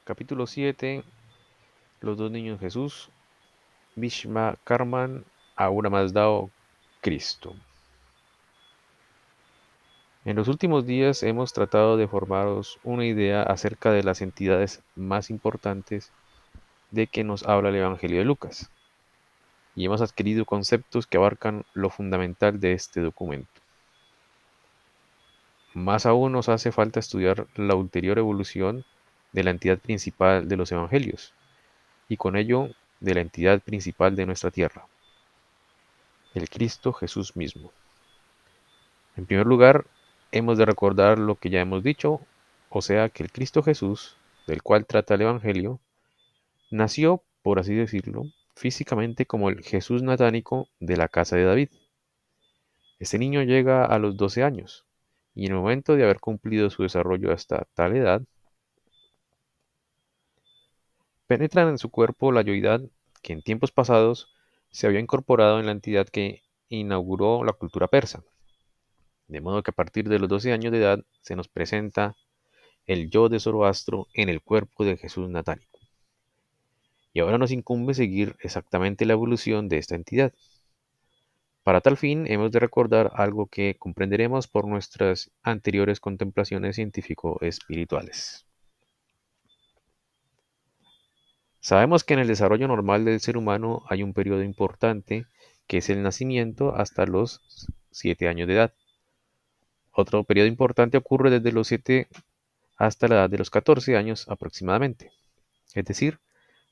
Capítulo 7. Los dos niños Jesús. Bhishma Karman. Ahura Mazdao. Cristo. En los últimos días hemos tratado de formaros una idea acerca de las entidades más importantes de que nos habla el Evangelio de Lucas, y hemos adquirido conceptos que abarcan lo fundamental de este documento. Más aún nos hace falta estudiar la ulterior evolución de la entidad principal de los Evangelios, y con ello de la entidad principal de nuestra tierra, el Cristo Jesús mismo. En primer lugar, hemos de recordar lo que ya hemos dicho, o sea que el Cristo Jesús, del cual trata el Evangelio, nació, por así decirlo, físicamente como el Jesús natánico de la casa de David. Este niño llega a los 12 años, y en el momento de haber cumplido su desarrollo hasta tal edad, penetra en su cuerpo la deidad que en tiempos pasados se había incorporado en la entidad que inauguró la cultura persa. De modo que a partir de los 12 años de edad se nos presenta el yo de Zoroastro en el cuerpo de Jesús natánico. Y ahora nos incumbe seguir exactamente la evolución de esta entidad. Para tal fin hemos de recordar algo que comprenderemos por nuestras anteriores contemplaciones científico-espirituales. Sabemos que en el desarrollo normal del ser humano hay un periodo importante que es el nacimiento hasta los 7 años de edad. Otro periodo importante ocurre desde los 7 hasta la edad de los 14 años aproximadamente, es decir,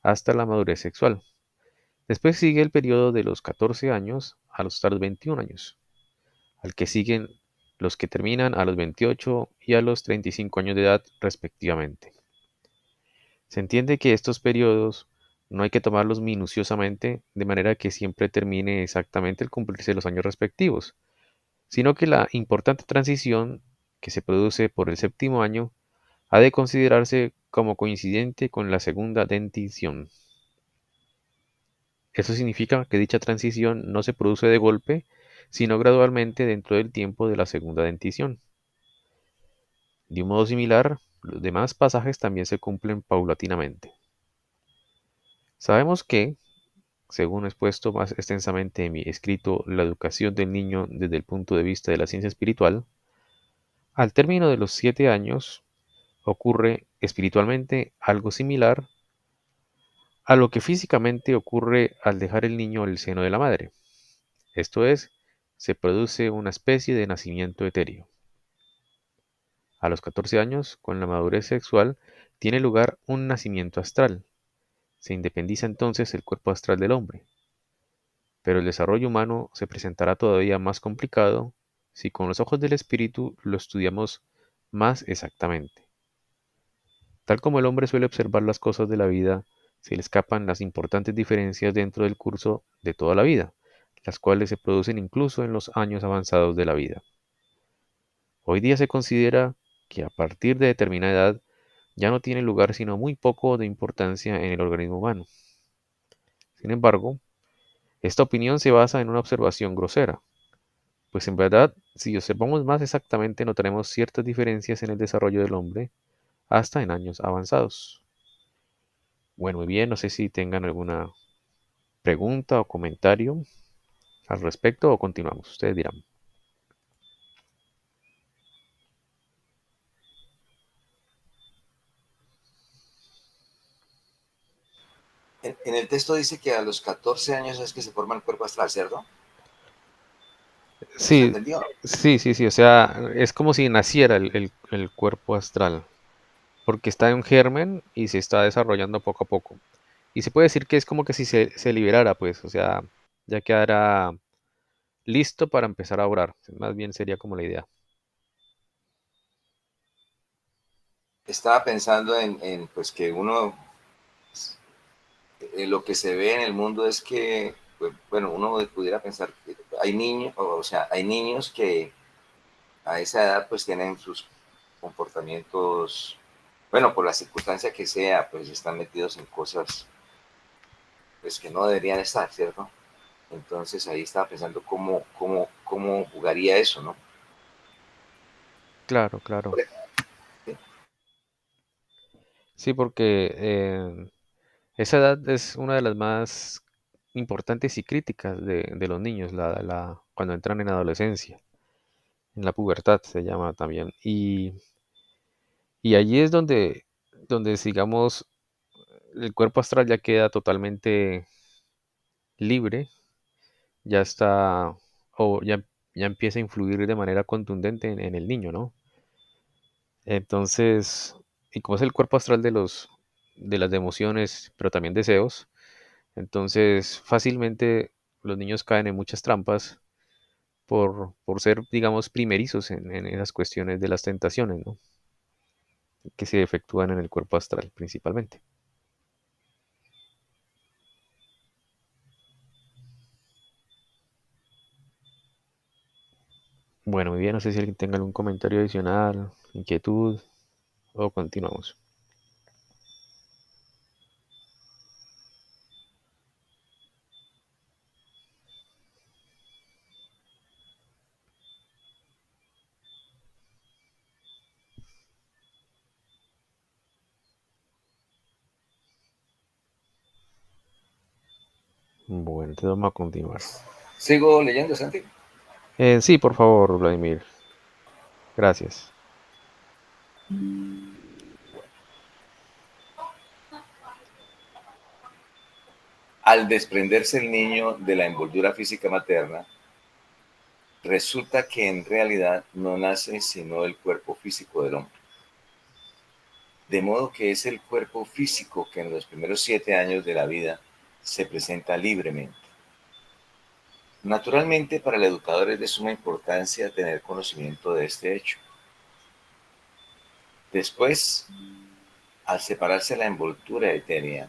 hasta la madurez sexual. Después sigue el periodo de los 14 años hasta los 21 años, al que siguen los que terminan a los 28 y a los 35 años de edad respectivamente. Se entiende que estos periodos no hay que tomarlos minuciosamente de manera que siempre termine exactamente el cumplirse los años respectivos, sino que la importante transición que se produce por el séptimo año ha de considerarse como coincidente con la segunda dentición. Eso significa que dicha transición no se produce de golpe, sino gradualmente dentro del tiempo de la segunda dentición. De un modo similar, los demás pasajes también se cumplen paulatinamente. Sabemos que, según he expuesto más extensamente en mi escrito La educación del niño desde el punto de vista de la ciencia espiritual, al término de los 7 años ocurre espiritualmente algo similar a lo que físicamente ocurre al dejar el niño el seno de la madre. Esto es, se produce una especie de nacimiento etéreo. A los 14 años, con la madurez sexual, tiene lugar un nacimiento astral. Se independiza entonces el cuerpo astral del hombre. Pero el desarrollo humano se presentará todavía más complicado si con los ojos del espíritu lo estudiamos más exactamente. Tal como el hombre suele observar las cosas de la vida, se le escapan las importantes diferencias dentro del curso de toda la vida, las cuales se producen incluso en los años avanzados de la vida. Hoy día se considera que a partir de determinada edad ya no tiene lugar sino muy poco de importancia en el organismo humano. Sin embargo, esta opinión se basa en una observación grosera, pues en verdad, si observamos más exactamente, notaremos ciertas diferencias en el desarrollo del hombre hasta en años avanzados. Bueno, muy bien, no sé si tengan alguna pregunta o comentario al respecto o continuamos, ustedes dirán. En el texto dice que a los 14 años es que se forma el cuerpo astral, ¿cierto? ¿Eso se Sí, entendió? sí, o sea, es como si naciera el cuerpo astral, porque está en germen y se está desarrollando poco a poco. Y se puede decir que es como que si se liberara, pues, o sea, ya quedará listo para empezar a orar. Más bien sería como la idea. Estaba pensando pues que uno, lo que se ve en el mundo es que, pues, bueno, uno pudiera pensar que hay niños, o sea, hay niños que a esa edad pues tienen sus comportamientos, bueno, por la circunstancia que sea, pues están metidos en cosas pues que no deberían estar, ¿cierto? Entonces ahí estaba pensando cómo jugaría eso, ¿no? Claro, claro. Sí, porque esa edad es una de las más importantes y críticas de los niños, cuando entran en adolescencia, en la pubertad se llama también. Y allí es donde, digamos, el cuerpo astral ya queda totalmente libre, ya está, o ya empieza a influir de manera contundente en el niño, ¿no? Entonces, y como es el cuerpo astral de las emociones, pero también deseos, entonces fácilmente los niños caen en muchas trampas por ser, digamos, primerizos en esas cuestiones de las tentaciones, ¿no? Que se efectúan en el cuerpo astral principalmente. Bueno, muy bien, no sé si alguien tenga algún comentario adicional, inquietud, o continuamos. Bueno, entonces vamos a continuar. Sigo leyendo, Santi. Sí, por favor, Vladimir. Gracias. Al desprenderse el niño de la envoltura física materna, resulta que en realidad no nace sino el cuerpo físico del hombre. De modo que es el cuerpo físico que en los primeros 7 años de la vida se presenta libremente. Naturalmente, para el educador es de suma importancia tener conocimiento de este hecho. Después, al separarse la envoltura etérea,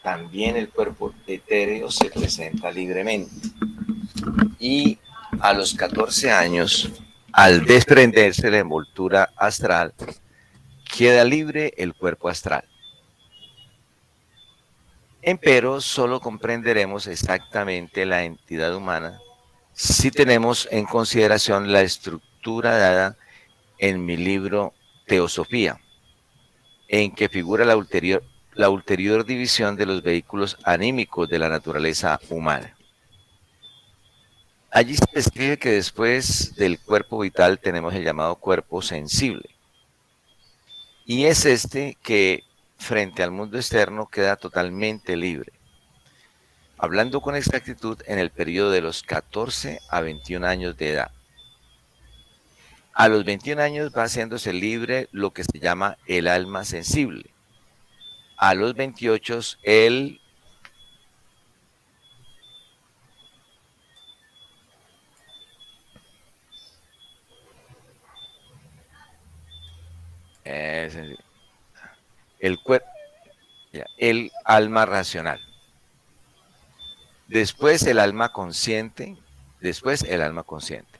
también el cuerpo etéreo se presenta libremente. Y a los 14 años, al desprenderse la envoltura astral, queda libre el cuerpo astral. Empero, solo comprenderemos exactamente la entidad humana si tenemos en consideración la estructura dada en mi libro Teosofía, en que figura la ulterior división de los vehículos anímicos de la naturaleza humana. Allí se describe que después del cuerpo vital tenemos el llamado cuerpo sensible. Y es este que frente al mundo externo queda totalmente libre. Hablando con exactitud en el periodo de los 14 a 21 años de edad. A los 21 años va haciéndose libre lo que se llama el alma sensible. A los 28 el el cuerpo, el alma racional. Después el alma consciente, después el alma consciente.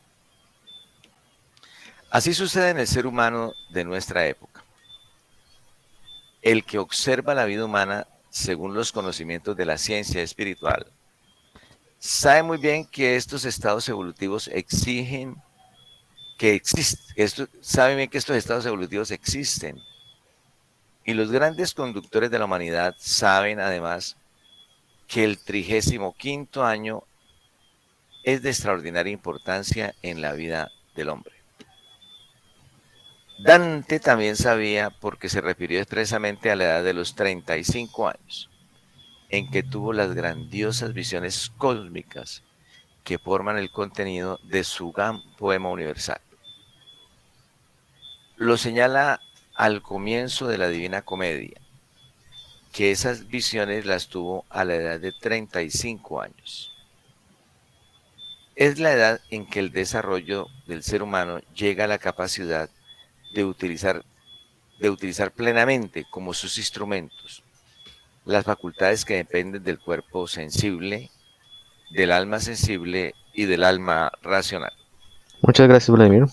Así sucede en el ser humano de nuestra época. El que observa la vida humana según los conocimientos de la ciencia espiritual sabe muy bien que estos estados evolutivos exigen que existen, sabe bien que estos estados evolutivos existen. Y los grandes conductores de la humanidad saben además que el 35º año es de extraordinaria importancia en la vida del hombre. Dante también sabía porque se refirió expresamente a la edad de los 35 años, en que tuvo las grandiosas visiones cósmicas que forman el contenido de su gran poema universal. Lo señala al comienzo de la Divina Comedia, que esas visiones las tuvo a la edad de 35 años. Es la edad en que el desarrollo del ser humano llega a la capacidad de utilizar plenamente como sus instrumentos las facultades que dependen del cuerpo sensible, del alma sensible y del alma racional. Muchas gracias, Vladimir.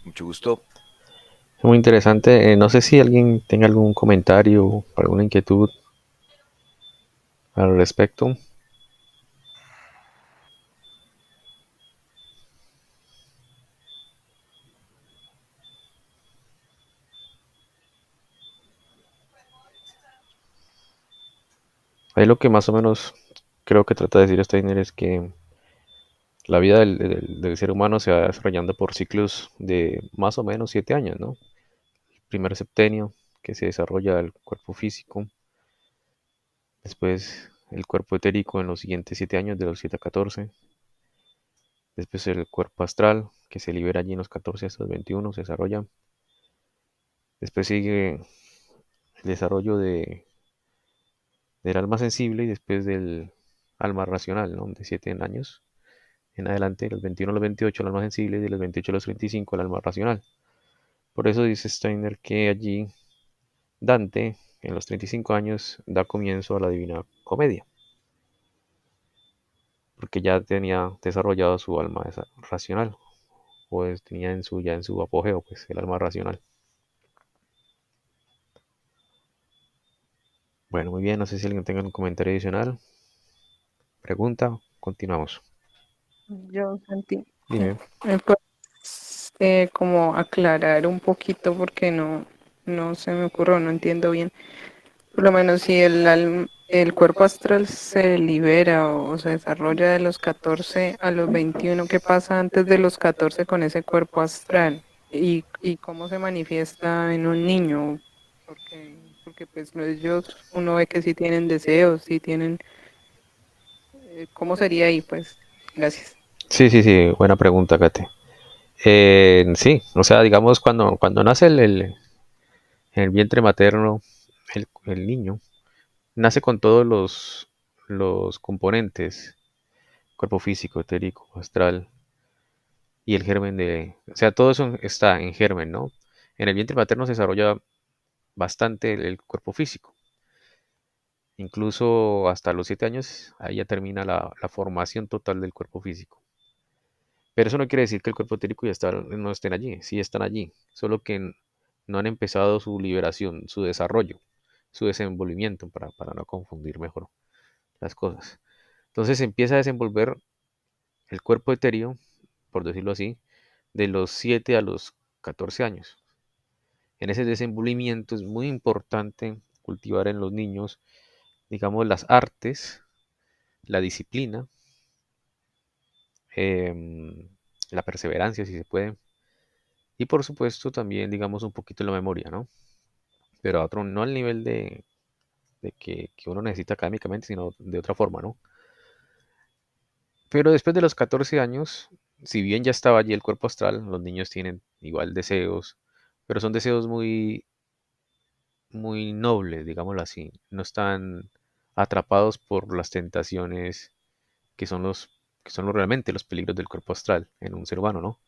Mucho gusto. Muy interesante. No sé si alguien tenga algún comentario o alguna inquietud al respecto. Ahí lo que más o menos creo que trata de decir Steiner es que la vida del ser humano se va desarrollando por ciclos de más o menos 7 años, ¿no? Primer septenio, que se desarrolla el cuerpo físico, después el cuerpo etérico en los siguientes 7 años, de los 7 a 14, después el cuerpo astral, que se libera allí en los 14 hasta los 21, se desarrolla, después sigue el desarrollo del alma sensible y después del alma racional, ¿no? De 7 años en adelante, los 21 a los 28 el alma sensible y de los 28 a los 35 el alma racional. Por eso dice Steiner que allí Dante, en los 35 años, da comienzo a la Divina Comedia, porque ya tenía desarrollado su alma racional, pues tenía ya en su apogeo, pues el alma racional. Bueno, muy bien, no sé si alguien tenga un comentario adicional, pregunta, continuamos. Yo sentí. Dime. ¿Me puedes como aclarar un poquito porque no se me ocurrió, no entiendo bien? Por lo menos si el cuerpo astral se libera o se desarrolla de los 14 a los 21, ¿qué pasa antes de los 14 con ese cuerpo astral? ¿Y cómo se manifiesta en un niño? Porque pues ellos, uno ve que sí tienen deseos, sí tienen, ¿cómo sería ahí? Pues, gracias. Sí, sí, sí, buena pregunta, Kate. Sí, o sea, digamos, cuando nace en el vientre materno, el niño nace con todos los componentes, cuerpo físico, etérico, astral, y el germen o sea, todo eso está en germen, ¿no? En el vientre materno se desarrolla bastante el cuerpo físico. Incluso hasta los 7 años, ahí ya termina la formación total del cuerpo físico. Pero eso no quiere decir que el cuerpo etérico no estén allí, sí están allí, solo que no han empezado su liberación, su desarrollo, su desenvolvimiento, para no confundir mejor las cosas. Entonces se empieza a desenvolver el cuerpo etéreo, por decirlo así, de los 7 a los 14 años. En ese desenvolvimiento es muy importante cultivar en los niños, digamos, las artes, la disciplina, em, la perseverancia, si se puede, y por supuesto también, digamos, un poquito la memoria, ¿no? Pero a otro, no al nivel de que uno necesita académicamente, sino de otra forma, ¿no? Pero después de los 14 años, si bien ya estaba allí el cuerpo astral, los niños tienen igual deseos, pero son deseos muy, muy nobles, digámoslo así. No están atrapados por las tentaciones que son realmente los peligros del cuerpo astral en un ser humano, ¿no?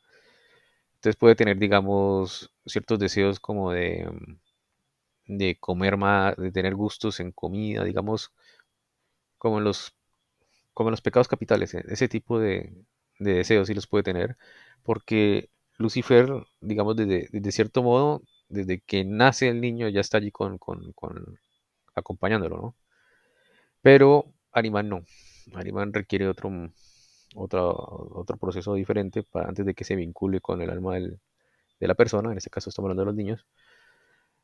Entonces puede tener, digamos, ciertos deseos como de comer más, de tener gustos en comida, digamos, como en los pecados capitales, ese tipo de deseos sí los puede tener, porque Lucifer, digamos, desde cierto modo, desde que nace el niño ya está allí acompañándolo, ¿no? Pero Arimán no. Arimán requiere otro proceso diferente para antes de que se vincule con el alma de la persona, en este caso estamos hablando de los niños.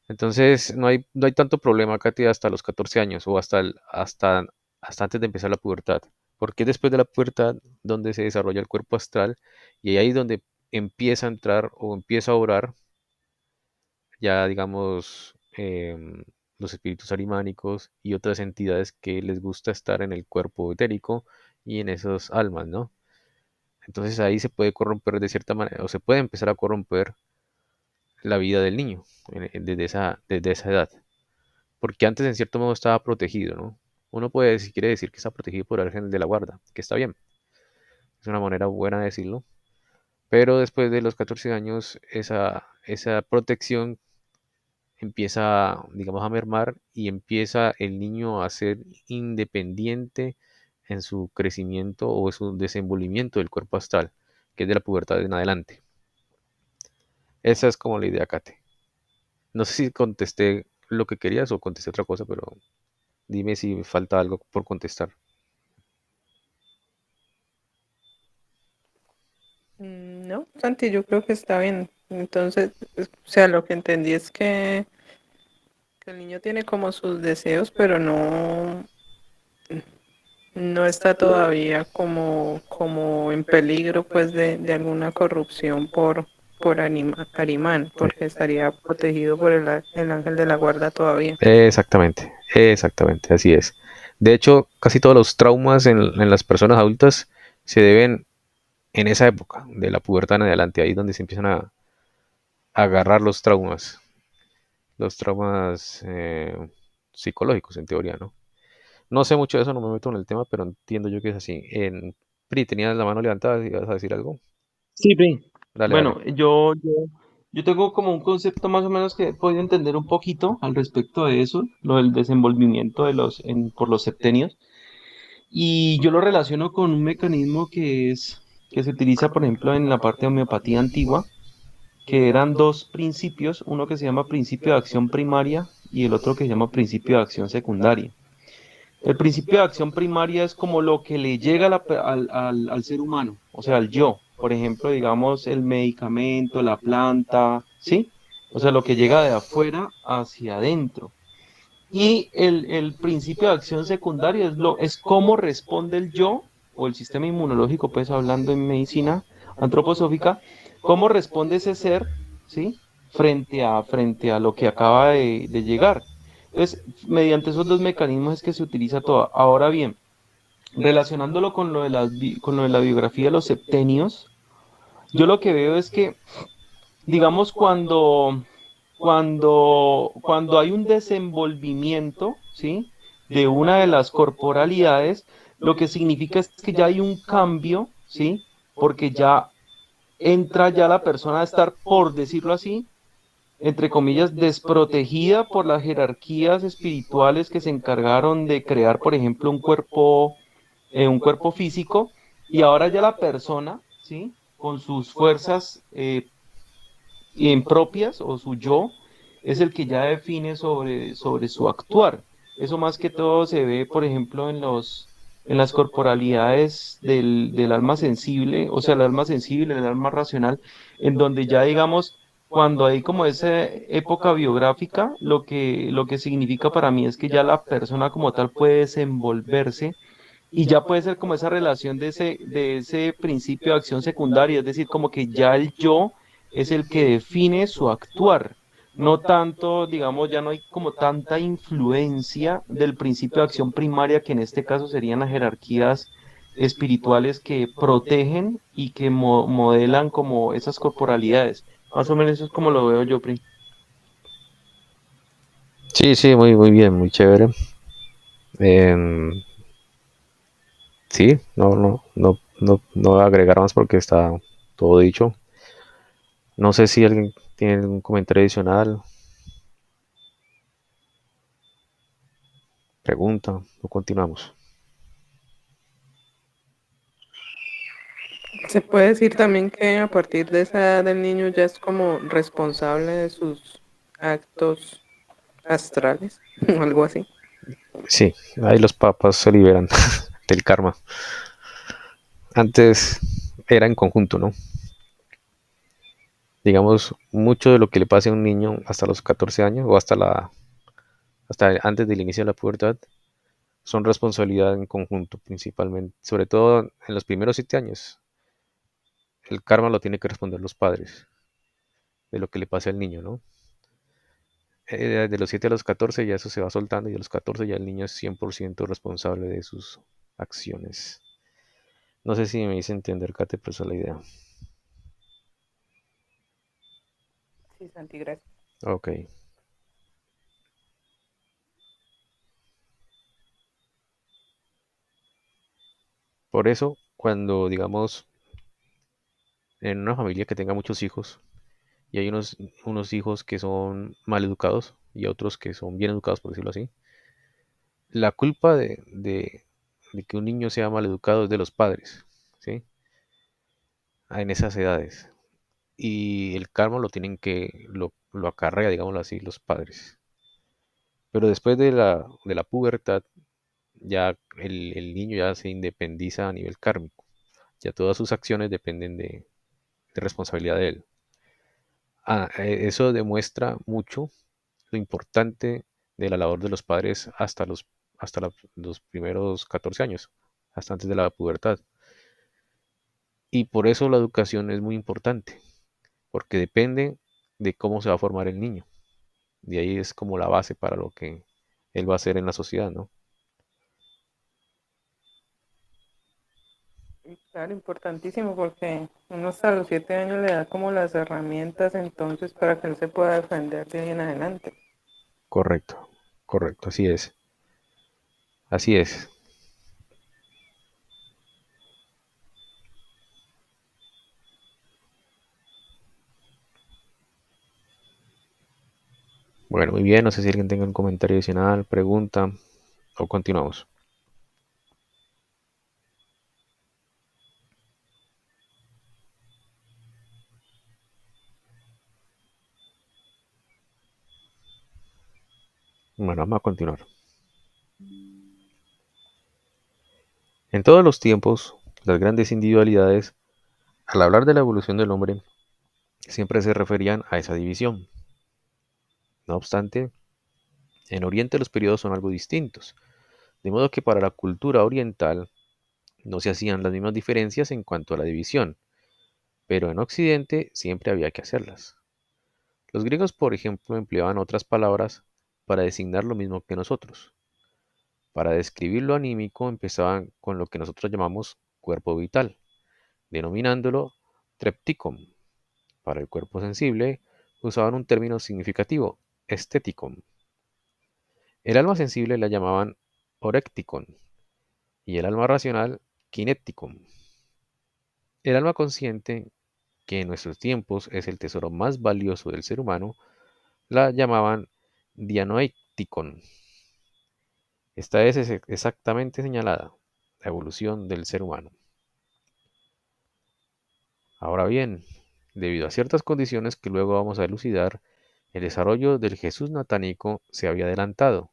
Entonces no hay tanto problema, Katy, hasta los 14 años o hasta antes de empezar la pubertad. Porque después de la pubertad donde se desarrolla el cuerpo astral y ahí donde empieza a entrar o empieza a orar ya, digamos, los espíritus arimánicos y otras entidades que les gusta estar en el cuerpo etérico y en esas almas, ¿no? Entonces ahí se puede corromper de cierta manera, o se puede empezar a corromper la vida del niño desde esa edad. Porque antes en cierto modo estaba protegido, ¿no? Uno puede, si quiere decir que está protegido por el ángel de la guarda, que está bien, es una manera buena de decirlo, pero después de los 14 años esa protección empieza, digamos, a mermar y empieza el niño a ser independiente en su crecimiento o en su desenvolvimiento del cuerpo astral, que es de la pubertad en adelante. Esa es como la idea, Kate. No sé si contesté lo que querías o contesté otra cosa, pero dime si falta algo por contestar. No, Santi, yo creo que está bien. Entonces, o sea, lo que entendí es que el niño tiene como sus deseos, pero no. no está todavía como en peligro pues de alguna corrupción por Arimán, porque estaría protegido por el ángel de la guarda todavía. Exactamente, exactamente, así es. De hecho, casi todos los traumas en las personas adultas se deben en esa época, de la pubertad en adelante, ahí es donde se empiezan a agarrar los traumas psicológicos en teoría, ¿no? No sé mucho de eso, no me meto en el tema, pero entiendo yo que es así. Pri, tenías la mano levantada y vas a decir algo. Sí, Pri. Dale, dale. Bueno, yo tengo como un concepto más o menos que he podido entender un poquito al respecto de eso, lo del desenvolvimiento de por los septenios, y yo lo relaciono con un mecanismo que se utiliza, por ejemplo, en la parte de homeopatía antigua, que eran dos principios, uno que se llama principio de acción primaria y el otro que se llama principio de acción secundaria. El principio de acción primaria es como lo que le llega al ser humano, o sea, al yo. Por ejemplo, digamos, el medicamento, la planta, ¿sí? O sea, lo que llega de afuera hacia adentro. Y el principio de acción secundaria es cómo responde el yo o el sistema inmunológico, pues hablando en medicina antroposófica, cómo responde ese ser, ¿sí? Frente a lo que acaba de llegar. Entonces, mediante esos dos mecanismos es que se utiliza todo. Ahora bien, relacionándolo con con lo de la biografía de los septenios, yo lo que veo es que, digamos, cuando hay un desenvolvimiento, ¿sí? De una de las corporalidades, lo que significa es que ya hay un cambio, ¿sí? Porque ya entra ya la persona a estar, por decirlo así, entre comillas, desprotegida por las jerarquías espirituales que se encargaron de crear, por ejemplo, un cuerpo físico, y ahora ya la persona, ¿sí? Con sus fuerzas impropias o su yo, es el que ya define sobre su actuar. Eso más que todo se ve, por ejemplo, en las corporalidades del alma sensible, o sea, el alma sensible, el alma racional, en donde ya digamos, cuando hay como esa época biográfica, lo que significa para mí es que ya la persona como tal puede desenvolverse y ya puede ser como esa relación de ese principio de acción secundaria, es decir, como que ya el yo es el que define su actuar. No tanto, digamos, ya no hay como tanta influencia del principio de acción primaria, que en este caso serían las jerarquías espirituales que protegen y que modelan como esas corporalidades. Más o menos eso es como lo veo yo, Pri. Sí, sí, muy, muy bien, muy chévere. Em, sí, no voy a agregar más porque está todo dicho. No sé si alguien tiene algún comentario adicional, pregunta, o continuamos. Se puede decir también que a partir de esa edad el niño ya es como responsable de sus actos astrales o algo así. Sí, ahí los papas se liberan del karma. Antes era en conjunto, ¿no? Digamos, mucho de lo que le pase a un niño hasta los 14 años o hasta antes del inicio de la pubertad son responsabilidad en conjunto principalmente, sobre todo en los primeros 7 años. El karma lo tiene que responder los padres de lo que le pase al niño, ¿no? De los 7 a los 14 ya eso se va soltando y de los 14 ya el niño es 100% responsable de sus acciones. No sé si me hice entender, Kate, pero esa es la idea. Sí, Santi, gracias. Ok. Por eso, cuando digamos en una familia que tenga muchos hijos y hay unos hijos que son mal educados y otros que son bien educados, por decirlo así, la culpa de que un niño sea mal educado es de los padres, ¿sí? En esas edades. Y el karma lo acarrea, digámoslo así, los padres. Pero después de la pubertad, ya el niño ya se independiza a nivel kármico. Ya todas sus acciones dependen de responsabilidad de él. Eso demuestra mucho lo importante de la labor de los padres hasta los primeros 14 años, hasta antes de la pubertad. Y por eso la educación es muy importante, porque depende de cómo se va a formar el niño. De ahí es como la base para lo que él va a hacer en la sociedad, ¿no? Claro, importantísimo porque uno hasta los 7 años le da como las herramientas entonces para que él se pueda defender de ahí en adelante. Correcto, correcto, así es. Así es. Bueno, muy bien, no sé si alguien tenga un comentario adicional, pregunta o continuamos. Bueno, vamos a continuar. En todos los tiempos, las grandes individualidades, al hablar de la evolución del hombre, siempre se referían a esa división. No obstante, en Oriente los periodos son algo distintos, de modo que para la cultura oriental no se hacían las mismas diferencias en cuanto a la división, pero en Occidente siempre había que hacerlas. Los griegos, por ejemplo, empleaban otras palabras para designar lo mismo que nosotros. Para describir lo anímico empezaban con lo que nosotros llamamos cuerpo vital, denominándolo trepticum. Para el cuerpo sensible usaban un término significativo, estheticum. El alma sensible la llamaban orecticon y el alma racional kineticum. El alma consciente, que en nuestros tiempos es el tesoro más valioso del ser humano, la llamaban dianoeticon. Esta es exactamente señalada, la evolución del ser humano. Ahora bien, debido a ciertas condiciones que luego vamos a elucidar, el desarrollo del Jesús natánico se había adelantado,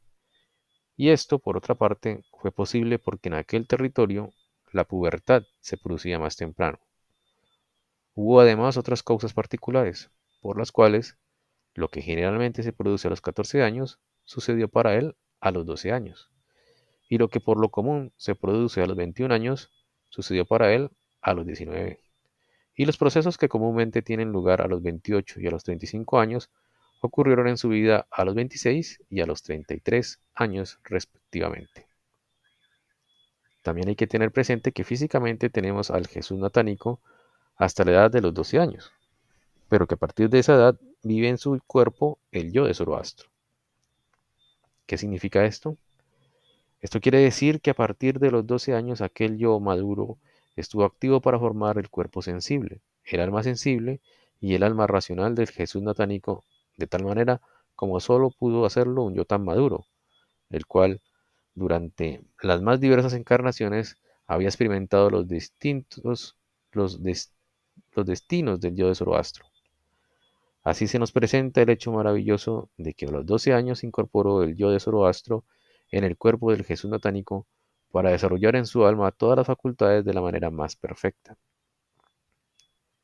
y esto, por otra parte, fue posible porque en aquel territorio la pubertad se producía más temprano. Hubo además otras causas particulares, por las cuales lo que generalmente se produce a los 14 años sucedió para él a los 12 años, y lo que por lo común se produce a los 21 años sucedió para él a los 19. Y los procesos que comúnmente tienen lugar a los 28 y a los 35 años ocurrieron en su vida a los 26 y a los 33 años respectivamente. También hay que tener presente que físicamente tenemos al Jesús natánico hasta la edad de los 12 años, pero que a partir de esa edad vive en su cuerpo el yo de Zoroastro. ¿Qué significa esto? Esto quiere decir que a partir de los 12 años aquel yo maduro estuvo activo para formar el cuerpo sensible, el alma sensible y el alma racional del Jesús natánico, de tal manera como solo pudo hacerlo un yo tan maduro, el cual durante las más diversas encarnaciones había experimentado los, des- los destinos del yo de Zoroastro. Así se nos presenta el hecho maravilloso de que a los 12 años incorporó el yo de Zoroastro en el cuerpo del Jesús natánico para desarrollar en su alma todas las facultades de la manera más perfecta.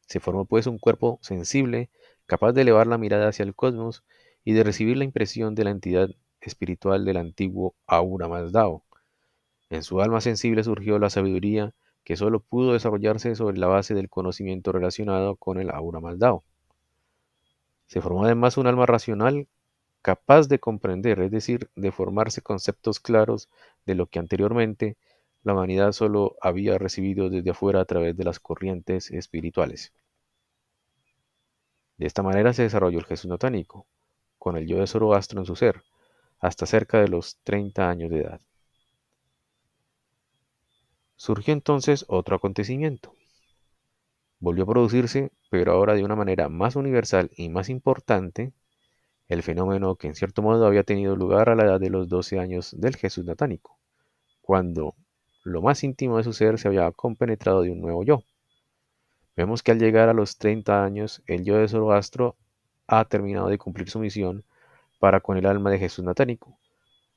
Se formó pues un cuerpo sensible, capaz de elevar la mirada hacia el cosmos y de recibir la impresión de la entidad espiritual del antiguo Ahura Mazdao. En su alma sensible surgió la sabiduría que sólo pudo desarrollarse sobre la base del conocimiento relacionado con el Ahura Mazdao. Se formó además un alma racional capaz de comprender, es decir, de formarse conceptos claros de lo que anteriormente la humanidad solo había recibido desde afuera a través de las corrientes espirituales. De esta manera se desarrolló el Jesús natánico, con el yo de Zoroastro en su ser, hasta cerca de los 30 años de edad. Surgió entonces otro acontecimiento. Volvió a producirse, pero ahora de una manera más universal y más importante, el fenómeno que en cierto modo había tenido lugar a la edad de los 12 años del Jesús natánico, cuando lo más íntimo de su ser se había compenetrado de un nuevo yo. Vemos que al llegar a los 30 años, el yo de Zoroastro ha terminado de cumplir su misión para con el alma de Jesús natánico,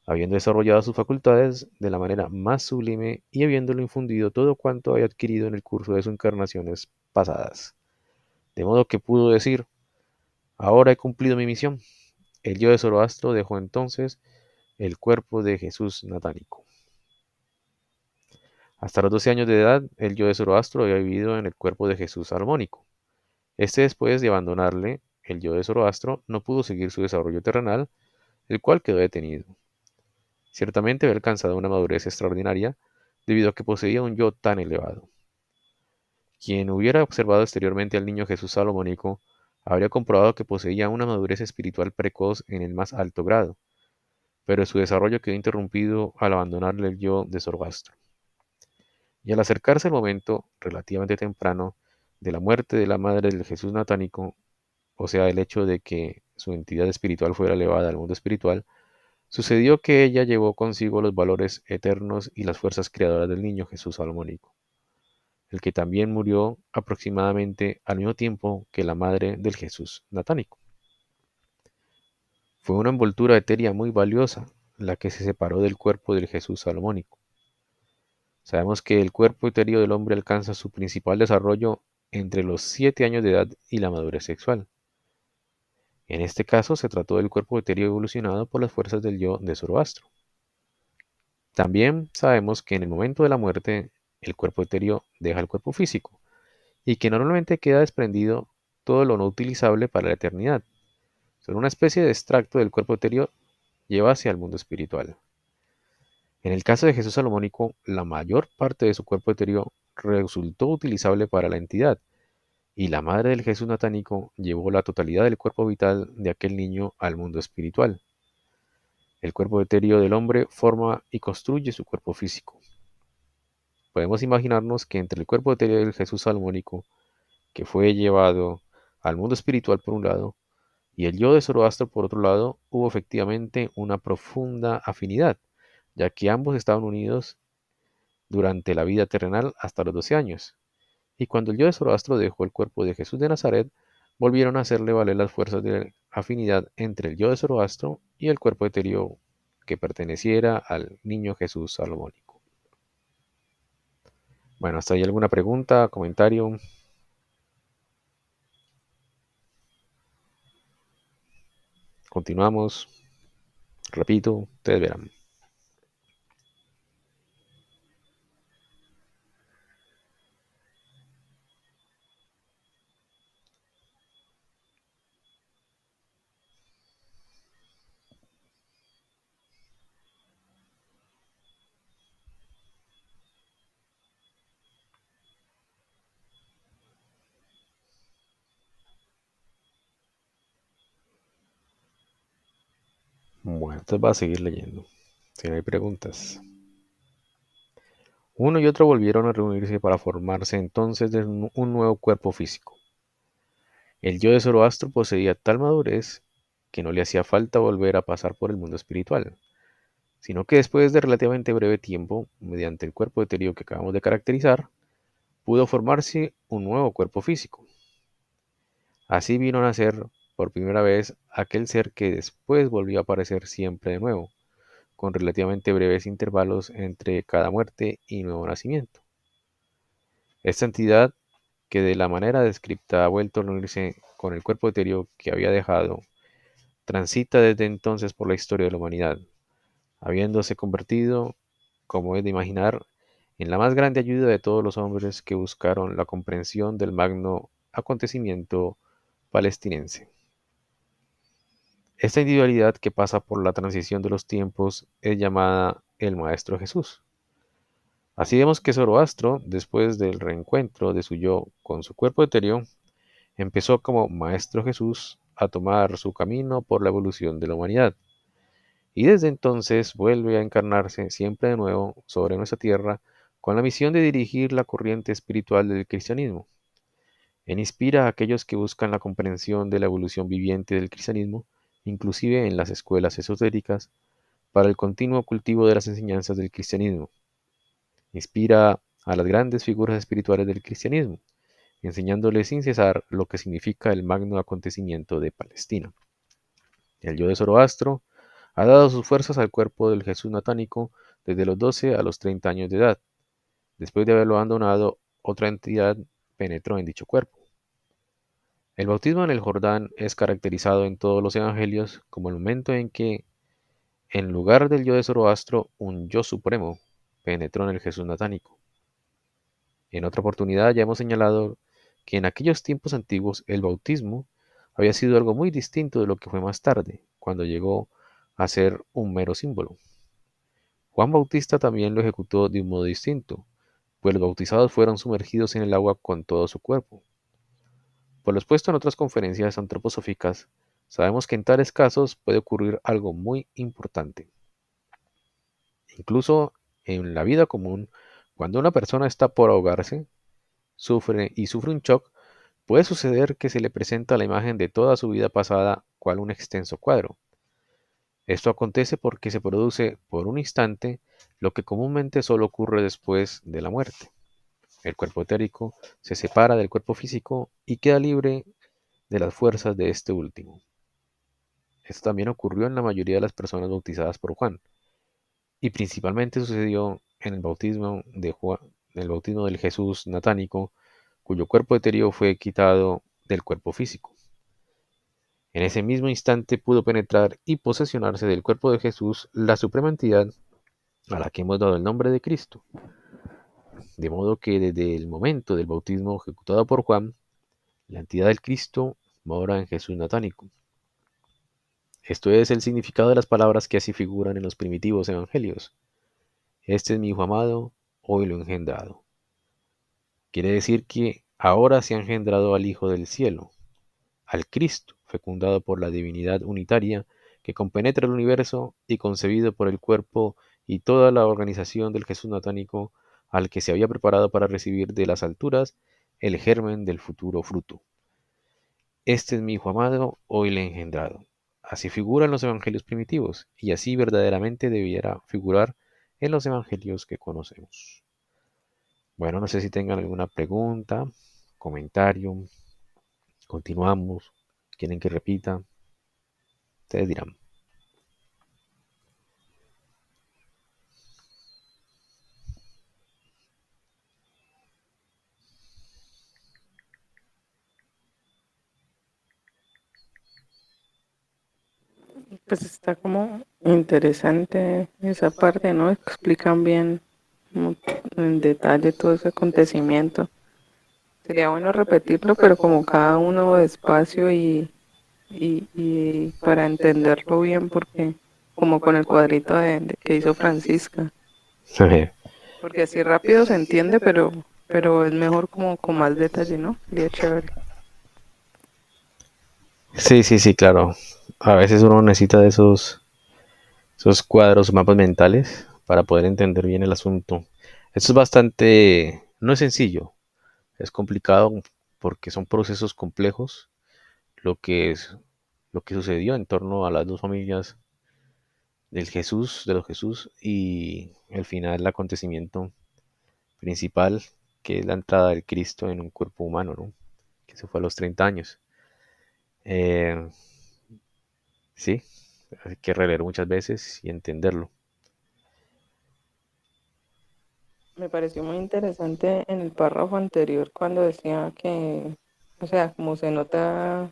habiendo desarrollado sus facultades de la manera más sublime y habiéndolo infundido todo cuanto había adquirido en el curso de sus encarnaciones pasadas. De modo que pudo decir, ahora he cumplido mi misión. El yo de Zoroastro dejó entonces el cuerpo de Jesús natánico. Hasta los 12 años de edad, el yo de Zoroastro había vivido en el cuerpo de Jesús salomónico. Este, después de abandonarle, el yo de Zoroastro no pudo seguir su desarrollo terrenal, el cual quedó detenido. Ciertamente había alcanzado una madurez extraordinaria debido a que poseía un yo tan elevado. Quien hubiera observado exteriormente al niño Jesús salomónico habría comprobado que poseía una madurez espiritual precoz en el más alto grado, pero su desarrollo quedó interrumpido al abandonarle el yo de Zoroastro. Y al acercarse el momento, relativamente temprano, de la muerte de la madre del Jesús natánico, o sea, el hecho de que su entidad espiritual fuera elevada al mundo espiritual, sucedió que ella llevó consigo los valores eternos y las fuerzas creadoras del niño Jesús salomónico, el que también murió aproximadamente al mismo tiempo que la madre del Jesús natánico. Fue una envoltura etérea muy valiosa la que se separó del cuerpo del Jesús salomónico. Sabemos que el cuerpo etéreo del hombre alcanza su principal desarrollo entre los 7 años de edad y la madurez sexual. En este caso se trató del cuerpo etéreo evolucionado por las fuerzas del yo de Zoroastro. También sabemos que en el momento de la muerte el cuerpo etéreo deja el cuerpo físico y que normalmente queda desprendido todo lo no utilizable para la eternidad. Solo una especie de extracto del cuerpo etéreo lleva hacia el mundo espiritual. En el caso de Jesús salomónico, la mayor parte de su cuerpo etéreo resultó utilizable para la entidad, y la madre del Jesús natánico llevó la totalidad del cuerpo vital de aquel niño al mundo espiritual. El cuerpo etéreo del hombre forma y construye su cuerpo físico. Podemos imaginarnos que entre el cuerpo etéreo del Jesús salomónico, que fue llevado al mundo espiritual por un lado, y el yo de Zoroastro por otro lado, hubo efectivamente una profunda afinidad, ya que ambos estaban unidos durante la vida terrenal hasta los 12 años. Y cuando el yo de Zoroastro dejó el cuerpo de Jesús de Nazaret, volvieron a hacerle valer las fuerzas de afinidad entre el yo de Zoroastro y el cuerpo etéreo que perteneciera al niño Jesús salomónico. Bueno, ¿hasta ahí alguna pregunta, comentario? Continuamos. Repito, ustedes verán. Bueno, entonces va a seguir leyendo. Si no hay preguntas. Uno y otro volvieron a reunirse para formarse entonces de un nuevo cuerpo físico. El yo de Zoroastro poseía tal madurez que no le hacía falta volver a pasar por el mundo espiritual, sino que después de relativamente breve tiempo, mediante el cuerpo etéreo que acabamos de caracterizar, pudo formarse un nuevo cuerpo físico. Así vino a nacer por primera vez aquel ser que después volvió a aparecer siempre de nuevo, con relativamente breves intervalos entre cada muerte y nuevo nacimiento. Esta entidad, que de la manera descripta ha vuelto a unirse con el cuerpo etéreo que había dejado, transita desde entonces por la historia de la humanidad, habiéndose convertido, como es de imaginar, en la más grande ayuda de todos los hombres que buscaron la comprensión del magno acontecimiento palestinense. Esta individualidad que pasa por la transición de los tiempos es llamada el Maestro Jesús. Así vemos que Zoroastro, después del reencuentro de su yo con su cuerpo etéreo, empezó como Maestro Jesús a tomar su camino por la evolución de la humanidad, y desde entonces vuelve a encarnarse siempre de nuevo sobre nuestra tierra con la misión de dirigir la corriente espiritual del cristianismo. Él inspira a aquellos que buscan la comprensión de la evolución viviente del cristianismo, inclusive en las escuelas esotéricas, para el continuo cultivo de las enseñanzas del cristianismo. Inspira a las grandes figuras espirituales del cristianismo, enseñándoles sin cesar lo que significa el magno acontecimiento de Palestina. El yo de Zoroastro ha dado sus fuerzas al cuerpo del Jesús natánico desde los 12 a los 30 años de edad. Después de haberlo abandonado, otra entidad penetró en dicho cuerpo. El bautismo en el Jordán es caracterizado en todos los evangelios como el momento en que, en lugar del yo de Zoroastro, un yo supremo penetró en el Jesús natánico. En otra oportunidad ya hemos señalado que en aquellos tiempos antiguos el bautismo había sido algo muy distinto de lo que fue más tarde, cuando llegó a ser un mero símbolo. Juan Bautista también lo ejecutó de un modo distinto, pues los bautizados fueron sumergidos en el agua con todo su cuerpo. Por lo expuesto en otras conferencias antroposóficas, sabemos que en tales casos puede ocurrir algo muy importante. Incluso en la vida común, cuando una persona está por ahogarse, sufre un shock, puede suceder que se le presenta la imagen de toda su vida pasada cual un extenso cuadro. Esto acontece porque se produce por un instante lo que comúnmente solo ocurre después de la muerte. El cuerpo etérico se separa del cuerpo físico y queda libre de las fuerzas de este último. Esto también ocurrió en la mayoría de las personas bautizadas por Juan, y principalmente sucedió en el bautismo de Juan, en el bautismo del Jesús natánico, cuyo cuerpo etéreo fue quitado del cuerpo físico. En ese mismo instante pudo penetrar y posesionarse del cuerpo de Jesús la suprema entidad a la que hemos dado el nombre de Cristo. De modo que desde el momento del bautismo ejecutado por Juan, la entidad del Cristo mora en Jesús natánico. Esto es el significado de las palabras que así figuran en los primitivos evangelios. Este es mi hijo amado, hoy lo he engendrado. Quiere decir que ahora se ha engendrado al Hijo del cielo, al Cristo, fecundado por la divinidad unitaria que compenetra el universo y concebido por el cuerpo y toda la organización del Jesús natánico, al que se había preparado para recibir de las alturas el germen del futuro fruto. Este es mi hijo amado, hoy le he engendrado. Así figura en los evangelios primitivos, y así verdaderamente debiera figurar en los evangelios que conocemos. Bueno, no sé si tengan alguna pregunta, comentario, continuamos, quieren que repita, ustedes dirán. Pues está como interesante esa parte, ¿no? Explican bien como en detalle todo ese acontecimiento. Sería bueno repetirlo, pero como cada uno despacio y para entenderlo bien, porque como con el cuadrito que hizo Francisca, porque así rápido se entiende, pero es mejor como con más detalle, ¿no? Sería chévere. Sí, sí, sí, claro. A veces uno necesita de esos cuadros, mapas mentales, para poder entender bien el asunto. Esto es bastante, no es sencillo, es complicado porque son procesos complejos lo que sucedió en torno a las dos familias de los Jesús y el final, el acontecimiento principal, que es la entrada del Cristo en un cuerpo humano, ¿no? Que se fue a los 30 años. Eh, sí, hay que releer muchas veces y entenderlo. Me pareció muy interesante en el párrafo anterior cuando decía que, o sea, como se nota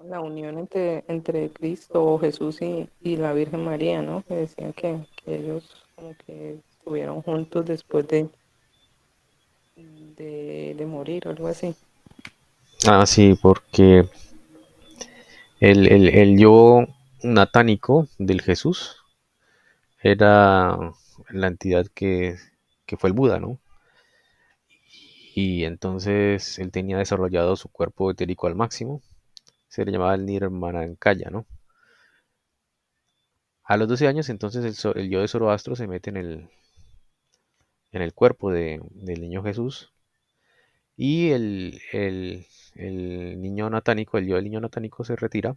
la unión entre Cristo o Jesús y la Virgen María, ¿no? Que decían que ellos como que estuvieron juntos después de morir o algo así. Ah, sí, porque el yo natánico del Jesús era la entidad que fue el Buda, ¿no? Y entonces él tenía desarrollado su cuerpo etérico al máximo, se le llamaba el Nirmanankaya, ¿no? A los 12 años entonces el yo de Zoroastro se mete en el cuerpo del niño Jesús y el niño natánico, el yo del niño natánico se retira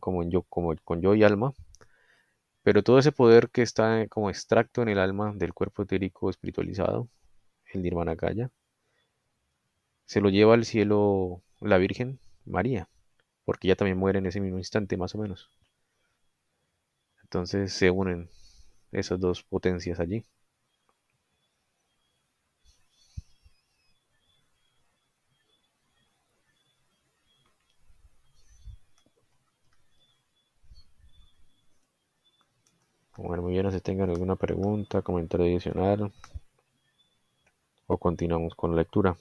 como, en yo, como con yo y alma, pero todo ese poder que está como extracto en el alma del cuerpo etérico espiritualizado, el Nirmanakaya, se lo lleva al cielo la Virgen María, porque ella también muere en ese mismo instante, más o menos. Entonces se unen esas dos potencias allí. Bueno, muy bien, no sé si tengan alguna pregunta, comentario adicional. o continuamos con la lectura?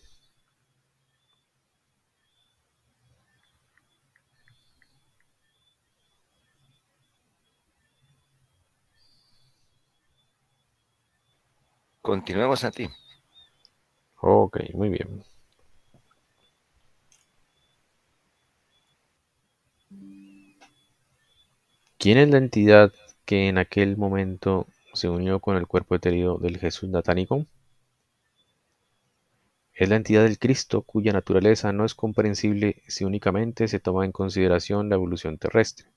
Continuemos, Santi. Ok, muy bien. ¿Quién es la entidad que en aquel momento se unió con el cuerpo etéreo del Jesús natánico? Es la entidad del Cristo cuya naturaleza no es comprensible si únicamente se toma en consideración la evolución terrestre,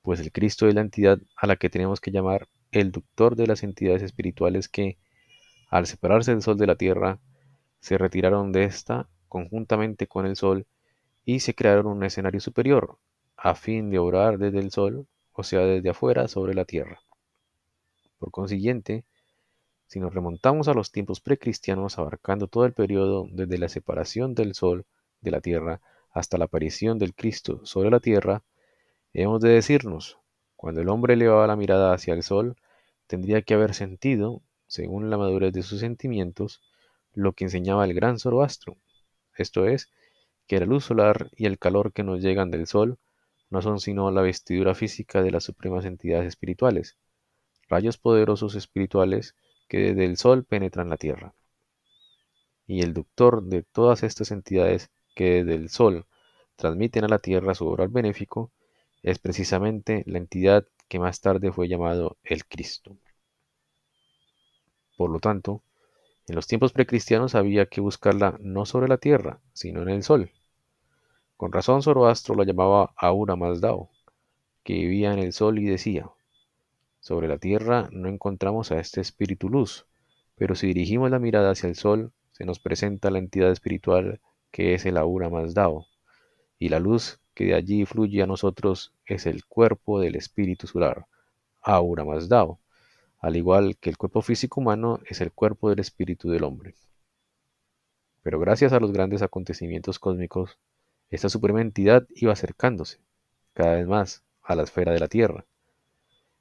pues el Cristo es la entidad a la que tenemos que llamar el ductor de las entidades espirituales que, al separarse del Sol de la Tierra, se retiraron de ésta conjuntamente con el Sol y se crearon un escenario superior, a fin de obrar desde el Sol, o sea, desde afuera sobre la Tierra. Por consiguiente, si nos remontamos a los tiempos precristianos, abarcando todo el periodo desde la separación del Sol de la Tierra hasta la aparición del Cristo sobre la Tierra, hemos de decirnos, cuando el hombre elevaba la mirada hacia el Sol, tendría que haber sentido, según la madurez de sus sentimientos, lo que enseñaba el gran Zoroastro, esto es, que la luz solar y el calor que nos llegan del Sol no son sino la vestidura física de las supremas entidades espirituales, rayos poderosos espirituales que desde el Sol penetran la Tierra. Y el ductor de todas estas entidades que desde el Sol transmiten a la Tierra su obrar benéfico es precisamente la entidad que más tarde fue llamado el Cristo. Por lo tanto, en los tiempos precristianos había que buscarla no sobre la Tierra, sino en el Sol. Con razón Zoroastro la llamaba Ahura Mazdao, que vivía en el Sol y decía, sobre la Tierra no encontramos a este espíritu luz, pero si dirigimos la mirada hacia el Sol, se nos presenta la entidad espiritual que es el Ahura Mazdao, y la luz que de allí fluye a nosotros es el cuerpo del espíritu solar, Ahura Mazdao, al igual que el cuerpo físico humano es el cuerpo del espíritu del hombre. Pero gracias a los grandes acontecimientos cósmicos, esta suprema entidad iba acercándose, cada vez más, a la esfera de la Tierra.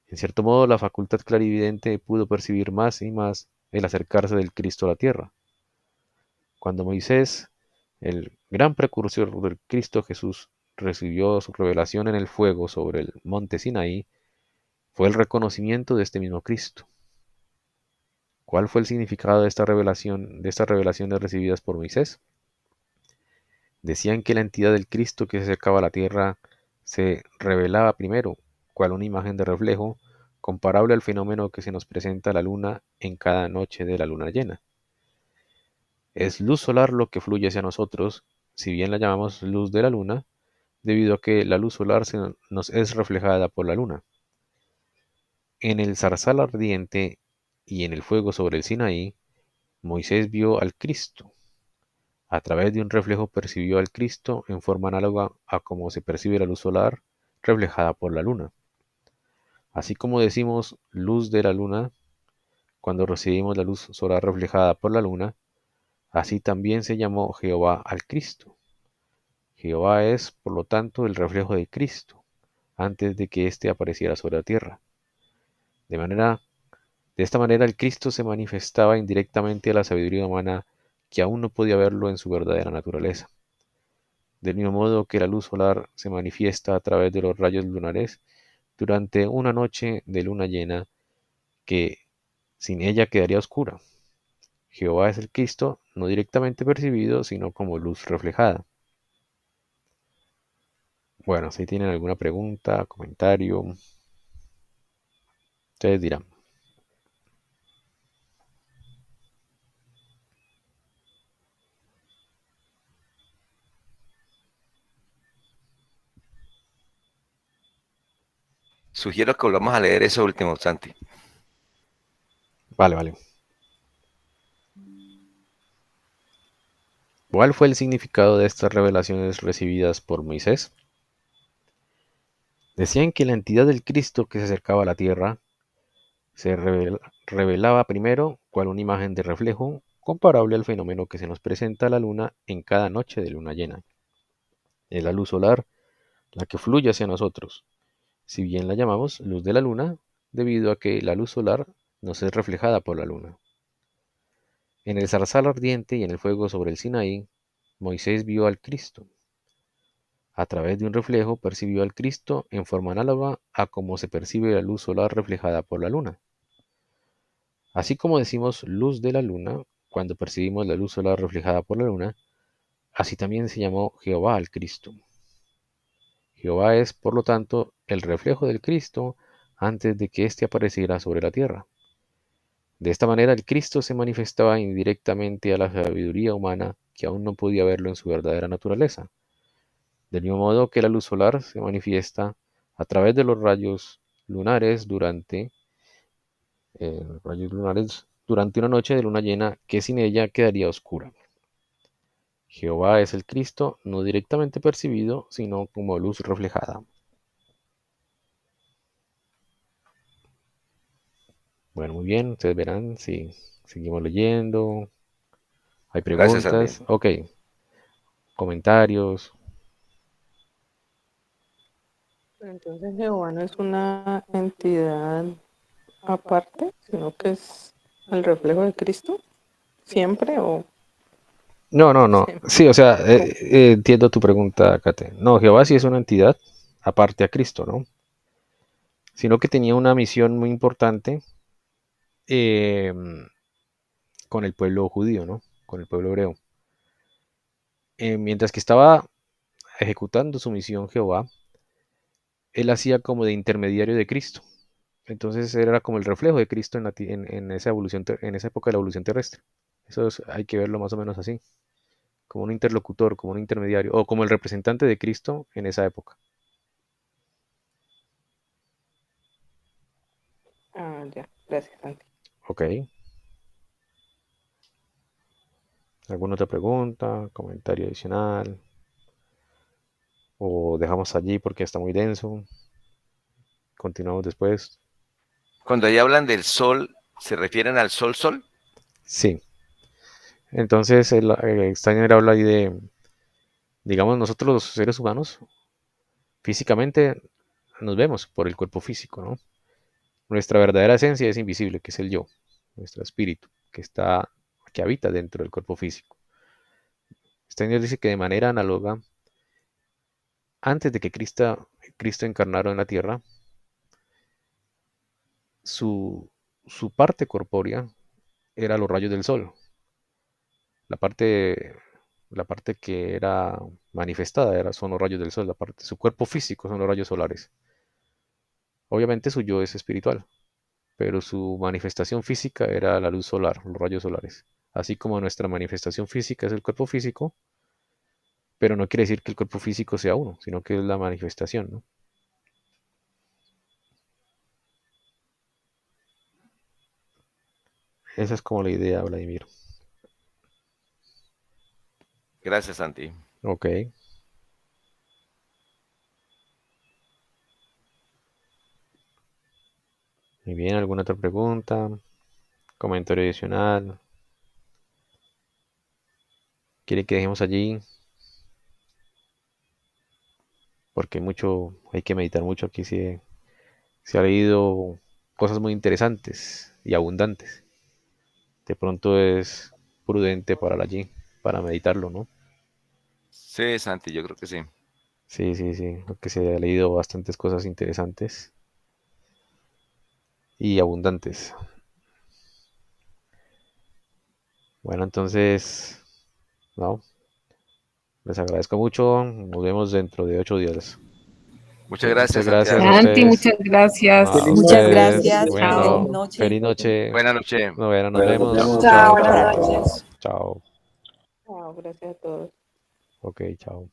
En cierto modo, la facultad clarividente pudo percibir más y más el acercarse del Cristo a la Tierra. Cuando Moisés, el gran precursor del Cristo Jesús, recibió su revelación en el fuego sobre el monte Sinaí, fue el reconocimiento de este mismo Cristo. ¿Cuál fue el significado de estas revelaciones recibidas por Moisés? Decían que la entidad del Cristo que se acercaba a la tierra se revelaba primero, cual una imagen de reflejo, comparable al fenómeno que se nos presenta a la luna en cada noche de la luna llena. Es luz solar lo que fluye hacia nosotros, si bien la llamamos luz de la luna, debido a que la luz solar nos es reflejada por la luna. En el zarzal ardiente y en el fuego sobre el Sinaí, Moisés vio al Cristo. A través de un reflejo percibió al Cristo en forma análoga a cómo se percibe la luz solar reflejada por la luna. Así como decimos luz de la luna cuando recibimos la luz solar reflejada por la luna, así también se llamó Jehová al Cristo. Jehová es, por lo tanto, el reflejo de Cristo, antes de que éste apareciera sobre la tierra. De esta manera el Cristo se manifestaba indirectamente a la sabiduría humana que aún no podía verlo en su verdadera naturaleza. Del mismo modo que la luz solar se manifiesta a través de los rayos lunares durante una noche de luna llena que sin ella quedaría oscura. Jehová es el Cristo, no directamente percibido, sino como luz reflejada. Bueno, si tienen alguna pregunta, comentario, ustedes dirán. Sugiero que volvamos a leer eso último, Santi. Vale, vale. ¿Cuál fue el significado de estas revelaciones recibidas por Moisés? Decían que la entidad del Cristo que se acercaba a la tierra se revelaba primero cual una imagen de reflejo comparable al fenómeno que se nos presenta a la luna en cada noche de luna llena. Es la luz solar la que fluye hacia nosotros, si bien la llamamos luz de la luna, debido a que la luz solar nos es reflejada por la luna. En el zarzal ardiente y en el fuego sobre el Sinaí, Moisés vio al Cristo. A través de un reflejo percibió al Cristo en forma análoga a como se percibe la luz solar reflejada por la luna. Así como decimos luz de la luna cuando percibimos la luz solar reflejada por la luna, así también se llamó Jehová al Cristo. Jehová es, por lo tanto, el reflejo del Cristo antes de que éste apareciera sobre la tierra. De esta manera el Cristo se manifestaba indirectamente a la sabiduría humana que aún no podía verlo en su verdadera naturaleza. Del mismo modo que la luz solar se manifiesta a través de los rayos lunares durante una noche de luna llena que sin ella quedaría oscura. Jehová es el Cristo no directamente percibido, sino como luz reflejada. Bueno, muy bien, ustedes verán si seguimos leyendo. Hay Gracias, Santi. preguntas. Ok, comentarios. Entonces Jehová no es una entidad aparte, sino que es el reflejo de Cristo, siempre o No. siempre. Sí, o sea, entiendo tu pregunta, Kate. No, Jehová sí es una entidad aparte a Cristo, ¿no? Sino que tenía una misión muy importante eh, con el pueblo judío, ¿no? Con el pueblo hebreo. Mientras que estaba ejecutando su misión Jehová, él hacía como de intermediario de Cristo. Entonces era como el reflejo de Cristo en esa evolución, en esa época de la evolución terrestre. Hay que verlo más o menos así, como un interlocutor, como un intermediario, o como el representante de Cristo en esa época. Ah, ya, gracias, Santi. Ok. ¿Alguna otra pregunta? ¿Comentario adicional? ¿O dejamos allí porque está muy denso? Continuamos después. Cuando ahí hablan del sol, ¿se refieren al sol? Sí. Entonces el Steiner habla ahí de, digamos, nosotros los seres humanos, físicamente nos vemos por el cuerpo físico, ¿no? Nuestra verdadera esencia es invisible, que es el yo, nuestro espíritu, que habita dentro del cuerpo físico. Steiner dice que de manera análoga, antes de que Cristo encarnara en la tierra, su, su parte corpórea era los rayos del sol. La parte, la parte que era manifestada son los rayos del sol, su cuerpo físico son los rayos solares. Obviamente su yo es espiritual, pero su manifestación física era la luz solar, los rayos solares. Así como nuestra manifestación física es el cuerpo físico, pero no quiere decir que el cuerpo físico sea uno, sino que es la manifestación, ¿no? Esa es como la idea, Vladimir. Gracias, Santi. Ok. Muy bien, ¿alguna otra pregunta? ¿Comentario adicional? ¿Quiere que dejemos allí? Porque hay que meditar mucho. Aquí se ha leído cosas muy interesantes y abundantes. De pronto es prudente para allí, para meditarlo, ¿no? Sí, Santi, yo creo que sí. Sí, porque se ha leído bastantes cosas interesantes y abundantes. Bueno, entonces, no, les agradezco mucho. Nos vemos dentro de 8 días. Muchas Muchas gracias, gracias a Santiago. Santi, ustedes. muchas gracias. A Muchas ustedes. gracias. Feliz Bueno, Chao. noche. feliz noche. Buenas noches. Bueno, nos vemos. Chao, Chao, buenas chao. noches. Chao. Chao, gracias a todos. Ok, chao.